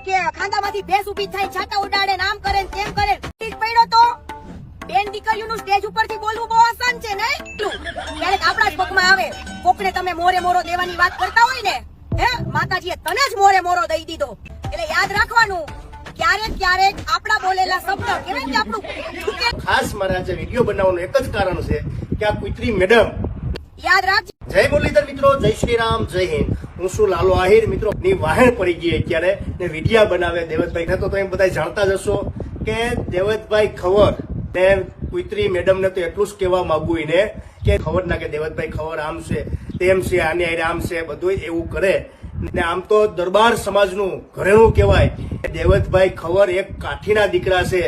કે ખાંદામાંથી ભેંસ ઊભી થાય, છાતા ઉડાડે, નામ કરે ને તેમ કરે. પડ્યો તો બેન દીકરીઓનું સ્ટેજ ઉપરથી બોલવું બહુ આસાન છે ને. ક્યારેક આપણા જ પગમાં આવે. કોકને તમે મોરે મોરો દેવાની વાત કરતા હોય ને, હે માતાજીએ તને જ મોરે મોરો દઈ દીધો. એટલે યાદ રાખવાનું, ક્યારેક ક્યારેક આપણા બોલેલા શબ્દ કેવાય કે આપણું. ખાસ મારે આજે વિડીયો બનાવવાનું એક જ કારણ છે કે આ કુતરી મેડમ યાદ રાખજો. જય મુરલીધર મિત્રો, જય શ્રી રામ, જય હિન્દ. હું શું લાલો આહિર મિત્રો ની વાહણ પડી ગઈ અત્યારે ને વિડીયા બનાવે દેવતભાઈ ને. તો તમે બધા જાણતા જ હશો કે દેવતભાઈ ખબર ને કુતરી મેડમ ને તો એટલું જ કહેવા માંગુ ને કે ખબર ના કે દેવતભાઈ ખબર આમ છે તેમ છે, આની આરે આમ છે, બધું એવું કરે ને. આમ તો દરબાર સમાજનું ઘરેણું કહેવાય. દેવતભાઈ ખબર એક કાઠીના દીકરા છે.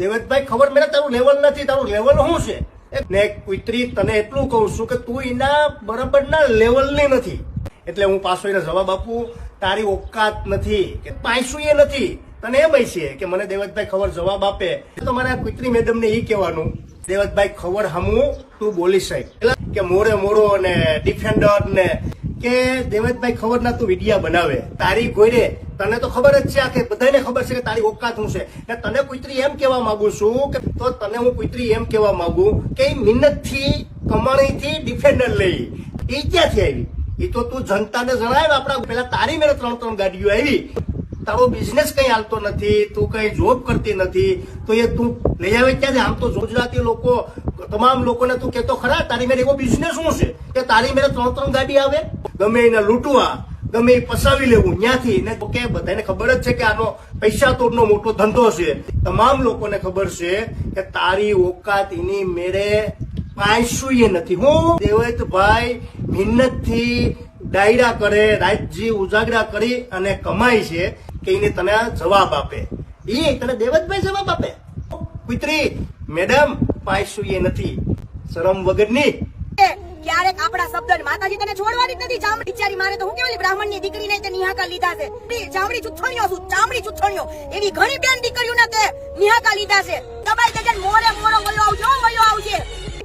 દેવતભાઈ ખબર મેં તારું લેવલ નથી, તારું લેવલ શું છે ને કુતરી તને એટલું કહું છું કે તું એના બરાબરના લેવલની નથી. એટલે હું પાછો એને જવાબ આપું, તારી ઓકાત નથી કે પાછું એ નથી. તને એમ છે કે મને દેવતભાઈ ખબર જવાબ આપે તો મારે કુતરી મેડમ ને એ કહેવાનું, દેવતભાઈ ખબર હમું તું બોલી શકે કે મોરે મોરો ને ડિફેન્ડર ને કે દેવતભાઈ ખબર ના તું વિડિયા બનાવે તારી ગોયરે. તને તો ખબર જ છે કે બધાને ખબર છે કે તારી ઓકાત શું છે. ને તને કુતરી એમ કહેવા માંગુ છું કે તો તને હું કુતરી એમ કહેવા માંગુ કે મહેનત થી કમાણી થી ડિફેન્ડર લઈ એ ક્યાંથી આવી એ તો તું જનતાને જણાવ. આપડા પેલા તારી મેળે 3 ગાડીઓ આવી. તારો બિઝનેસ કઈ હાલતો નથી, તું કઈ જોબ કરતી નથી, તો એ તું લઈ આવે ક્યાંથી? આમ તો ગુજરાતી લોકો તમામ લોકોને તું કેતો ખરા તારી મેળે એવો બિઝનેસ શું છે કે તારી મેળે 3 ગાડી આવે, ગમે એને લૂંટવા, ગમે એ પસાવી લેવું ત્યાંથી ને. તો કે બધાને ખબર જ છે કે આનો પૈસા તોડનો મોટો ધંધો છે. તમામ લોકોને ખબર છે કે તારી ઓકાત એની મેળે પાયસું નથી. હું દેવતભાઈ મહેનત થી ડાયરા કરે, રાતજી ઉજાગરા કરી અને કમાય છે કે એને તને જવાબ આપે. એ તને દેવતભાઈ જવાબ આપે. કુતરી મેડમ પાયસું નથી, શરમ વગરની. ક્યારેક આપણા શબ્દ માતાજી તને છોડવાની જ નથી. ચામડી બિચારી મારે તો હું કેવલી બ્રાહ્મણ ની દીકરીને તે નિહાકા લીધા છે. ચામડી ચૂથણીઓ છું, ચામડી ચૂથણીઓ એવી ઘણી બેન દીકરીઓને તે નિહાકા લીધા છે. દબાઈ દેજે મોરે મોરો વયો આવશે.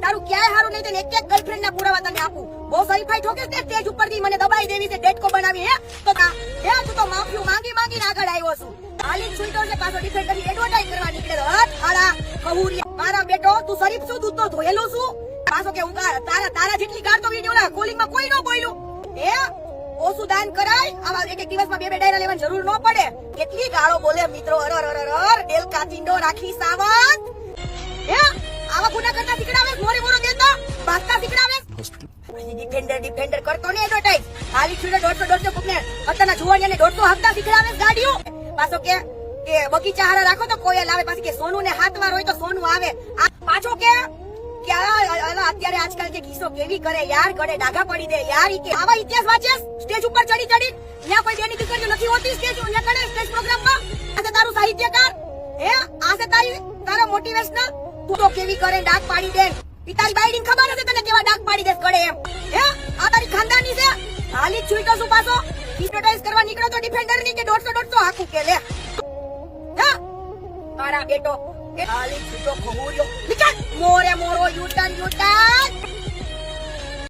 તારું ક્યાંય હારું નહીં, એક એક ગર્લફ્રેન્ડ ના પુરાવા તને આપું. બહુ સરીફાઈ ઠોકે તે સ્ટેજ ઉપરથી મને દબાઈ દેવી છે, ડેટકો બનાવી. હે તો તું તો માફી માંગીને આગળ આવ્યો છું. હાલી છૂટો છે પાછો ડિફેન્ડર ની એડવર્ટાઇઝ કરવા નીકળેલો. હટ હાડા કહુરિયા મારા બેટો, તું શરીફ છું, દૂધ તો ધોયેલું છું. પાછો કે હું તારા જેટલી ગાળ તો વિડિયો ના કોલિંગ માં કોઈ ન બોલ્યું. હે ઓછું દાન કરાય. આવા એક દિવસમાં 2 ડાયરા લેવાની જરૂર ન પડે. કેટલી ગાળો બોલે મિત્રો. અરર ડેલ કાચિંડો રાખી સાવત. હે આવા ગુના કરતા શીખડાવે, મોરે મોરો દેતા બાસ્તા શીખડાવે. ડિફેન્ડર કરતો ને એડવર્ટાઇઝ. હાલી છૂટે 150 કોકને અત્યારના જુવાનિયાને 150 હપ્તા શીખડાવે ગાડીઓ. પાછો કે બગીચા હારા રાખો તો કોઈ લાવે. પાછી કે સોનું ને હાથવાર હોય તો સોનું આવે. પાછો કે અત્યારે આજકાલ જે કિસ્સો કેવી કરે યાર, ગળે ડાઘા પડી દે યાર. કે આવા ઇતિહાસ વાંચે સ્ટેજ ઉપર ચડી ત્યાં કોઈ બેની દીકરીઓ નથી હોતી સ્ટેજ પ્રોગ્રામમાં. આ છે તારું સાહિત્યકાર, હે આ છે તારા મોટિવેશનલ. તું તો કેવી કરે ડાઘ પાડી દે. તારી બાઈડીને ખબર નથી તને કેવા ડાઘ પાડી દે ગળે એમ. હે આ તારી ખાનદાની છે. હાલી છૂટો છું પાછો એડવર્ટાઇઝ કરવા નીકળો તો ડિફેન્ડર ની કે 150 હાકું કે લે. હે તારા બેટો હાલી છૂટો ખોરિયો નીકળ મોરે મોરો યુટન